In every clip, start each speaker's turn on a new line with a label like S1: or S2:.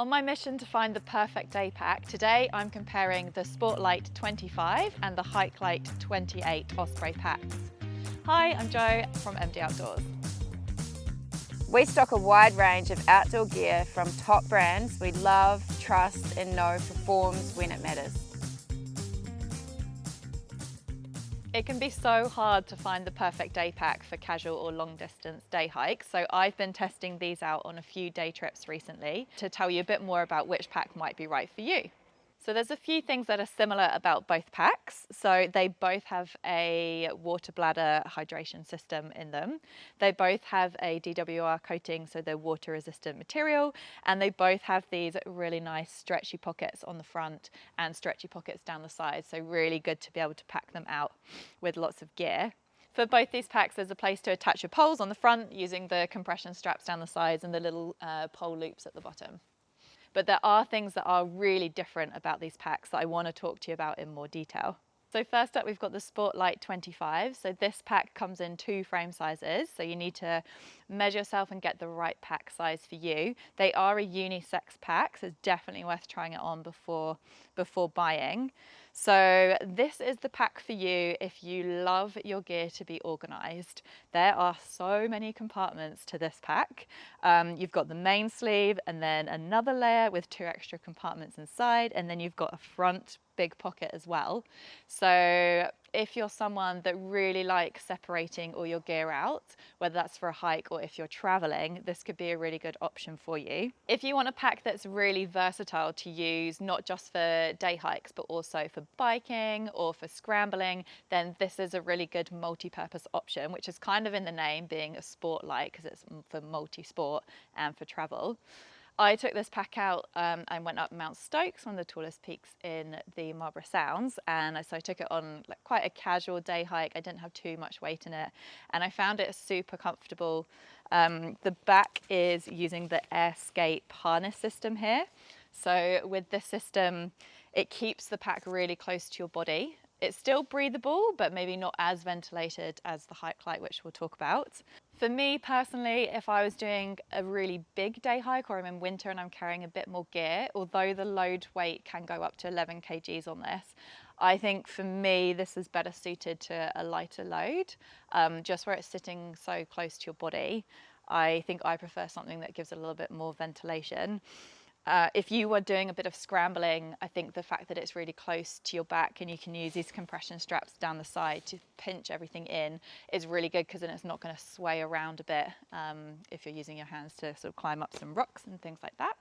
S1: On my mission to find the perfect day pack, today I'm comparing the Sportlite 25 and the Hikelite 28 Osprey packs. Hi, I'm Jo from MD Outdoors.
S2: We stock a wide range of outdoor gear from top brands we love, trust and know performs when it matters.
S1: It can be so hard to find the perfect day pack for casual or long distance day hikes, so I've been testing these out on a few day trips recently to tell you a bit more about which pack might be right for you. So there's a few things that are similar about both packs. So they both have a water bladder hydration system in them. They both have a DWR coating, so they're water resistant material, and they both have these really nice stretchy pockets on the front and stretchy pockets down the sides. So really good to be able to pack them out with lots of gear. For both these packs, there's a place to attach your poles on the front using the compression straps down the sides and the little pole loops at the bottom. But there are things that are really different about these packs that I want to talk to you about in more detail. So first up, we've got the Sportlite 25. So this pack comes in 2 frame sizes. So you need to measure yourself and get the right pack size for you. They are a unisex pack, so it's definitely worth trying it on before buying. So this is the pack for you if you love your gear to be organised. There are so many compartments to this pack. You've got the main sleeve and then another layer with 2 extra compartments inside, and then you've got a front big pocket as well. So if you're someone that really likes separating all your gear out, whether that's for a hike or if you're traveling, this could be a really good option for you. If you want a pack that's really versatile to use, not just for day hikes, but also for biking or for scrambling, then this is a really good multi-purpose option, which is kind of in the name, being a Sportlite, because it's for multi-sport and for travel. I took this pack out and went up Mt Stokes, one of the tallest peaks in the Marlborough Sounds, and so I took it on like quite a casual day hike. I didn't have too much weight in it, and I found it super comfortable. The back is using the AirScape harness system here. So with this system, it keeps the pack really close to your body. It's still breathable, but maybe not as ventilated as the Hikelite, which we'll talk about. For me personally, if I was doing a really big day hike or I'm in winter and I'm carrying a bit more gear, although the load weight can go up to 11 kgs on this, I think for me this is better suited to a lighter load, just where it's sitting so close to your body. I think I prefer something that gives a little bit more ventilation. If you were doing a bit of scrambling, I think the fact that it's really close to your back and you can use these compression straps down the side to pinch everything in is really good, because then it's not going to sway around a bit if you're using your hands to sort of climb up some rocks and things like that.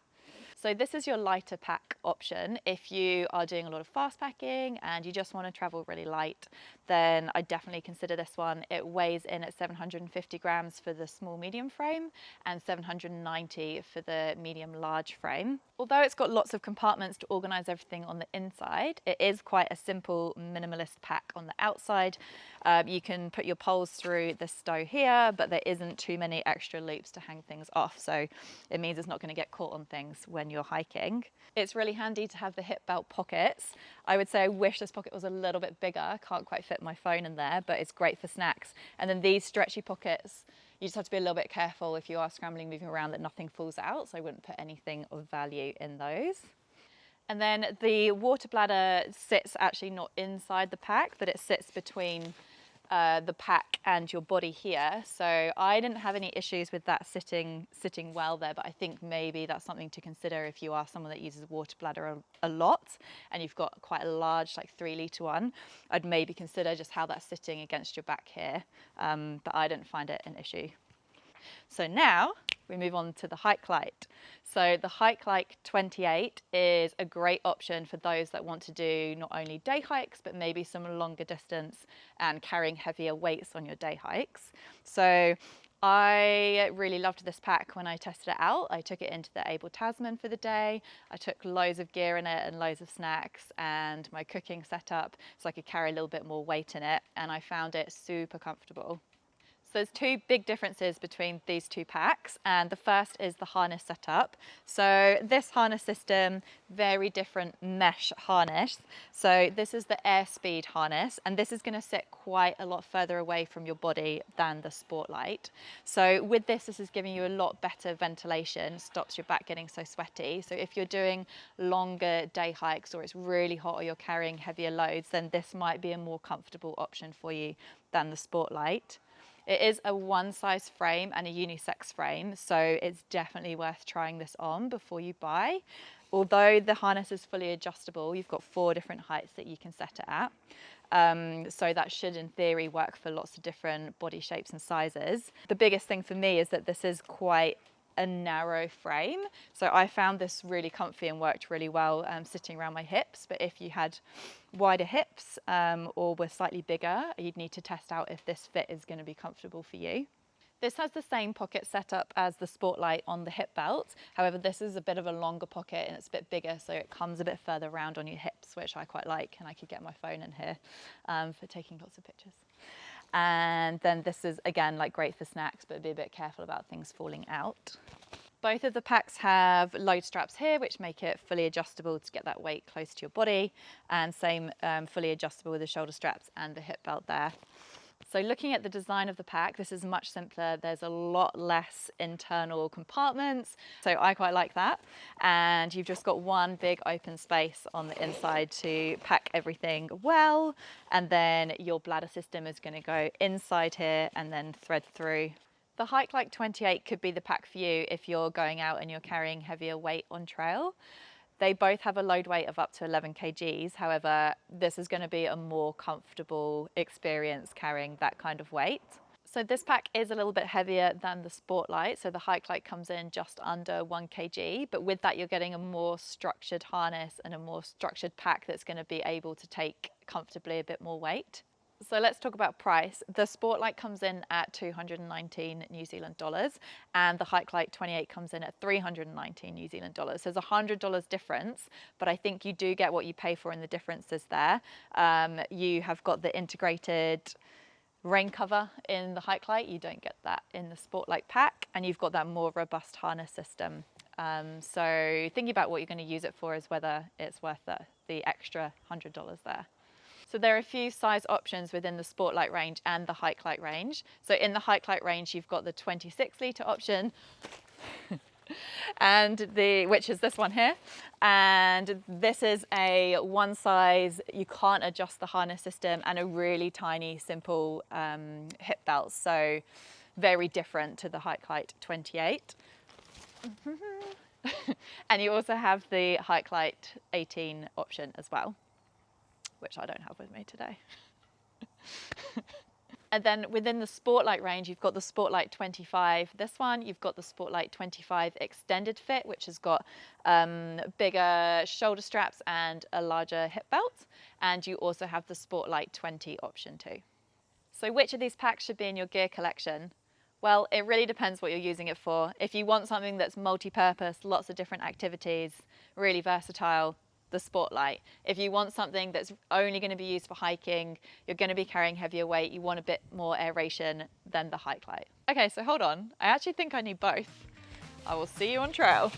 S1: So this is your lighter pack option. If you are doing a lot of fast packing and you just want to travel really light, then I definitely consider this one. It weighs in at 750 grams for the small medium frame and 790 for the medium large frame. Although it's got lots of compartments to organize everything on the inside, it is quite a simple minimalist pack on the outside. You can put your poles through the stow here, but there isn't too many extra loops to hang things off, so it means it's not going to get caught on things when you're hiking. It's really handy to have the hip belt pockets. I would say I wish this pocket was a little bit bigger. Can't quite fit my phone in there, but it's great for snacks. And then these stretchy pockets, you just have to be a little bit careful if you are scrambling, moving around, that nothing falls out, so I wouldn't put anything of value in those. And then the water bladder sits actually not inside the pack, but it sits between the pack and your body here. So I didn't have any issues with that sitting well there, but I think maybe that's something to consider if you are someone that uses water bladder a lot and you've got quite a large, like 3-litre one. I'd maybe consider just how that's sitting against your back here, but I didn't find it an issue. So now we move on to the Hikelite. So the Hikelite 28 is a great option for those that want to do not only day hikes, but maybe some longer distance and carrying heavier weights on your day hikes. So I really loved this pack when I tested it out. I took it into the Abel Tasman for the day. I took loads of gear in it and loads of snacks and my cooking setup so I could carry a little bit more weight in it, and I found it super comfortable. So there's two big differences between these two packs, and the first is the harness setup. So this harness system, very different mesh harness. So this is the airspeed harness, and this is going to sit quite a lot further away from your body than the Sportlite. So with this is giving you a lot better ventilation, stops your back getting so sweaty. So if you're doing longer day hikes or it's really hot or you're carrying heavier loads, then this might be a more comfortable option for you than the Sportlite. It is a one size frame and a unisex frame, so it's definitely worth trying this on before you buy. Although the harness is fully adjustable, you've got 4 different heights that you can set it at. So that should in theory work for lots of different body shapes and sizes. The biggest thing for me is that this is quite a narrow frame. So I found this really comfy and worked really well sitting around my hips. But if you had wider hips or were slightly bigger, you'd need to test out if this fit is going to be comfortable for you. This has the same pocket setup as the Sportlite on the hip belt. However, this is a bit of a longer pocket and it's a bit bigger, so it comes a bit further around on your hips, which I quite like, and I could get my phone in here for taking lots of pictures. And then this is, again, like great for snacks, but be a bit careful about things falling out. Both of the packs have load straps here, which make it fully adjustable to get that weight close to your body, and same fully adjustable with the shoulder straps and the hip belt there. So looking at the design of the pack, this is much simpler. There's a lot less internal compartments, so I quite like that. And you've just got one big open space on the inside to pack everything well. And then your bladder system is going to go inside here and then thread through. The Hikelite 28 could be the pack for you if you're going out and you're carrying heavier weight on trail. They both have a load weight of up to 11 kgs. However, this is going to be a more comfortable experience carrying that kind of weight. So this pack is a little bit heavier than the Sportlite. So the Hikelite comes in just under 1 kg, but with that you're getting a more structured harness and a more structured pack that's going to be able to take comfortably a bit more weight. So let's talk about price. The Sportlite comes in at 219 New Zealand dollars and the Hikelite 28 comes in at 319 New Zealand dollars. So there's $100 difference, but I think you do get what you pay for, and the difference is there. You have got the integrated rain cover in the Hikelite. You don't get that in the Sportlite pack, and you've got that more robust harness system. So thinking about what you're going to use it for is whether it's worth the extra $100 there. So there are a few size options within the Sportlite range and the Hikelite range. So in the Hikelite range, you've got the 26 litre option, and which is this one here. And this is a one size, you can't adjust the harness system, and a really tiny, simple hip belt. So very different to the Hikelite 28. And you also have the Hikelite 18 option as well, which I don't have with me today. And then within the Sportlite range, you've got the Sportlite 25. This one, you've got the Sportlite 25 extended fit, which has got bigger shoulder straps and a larger hip belt. And you also have the Sportlite 20 option too. So which of these packs should be in your gear collection? Well, it really depends what you're using it for. If you want something that's multi-purpose, lots of different activities, really versatile, the Sportlite. If you want something that's only going to be used for hiking, you're going to be carrying heavier weight, you want a bit more aeration, then the Hikelite. Okay, so hold on. I actually think I need both. I will see you on trail.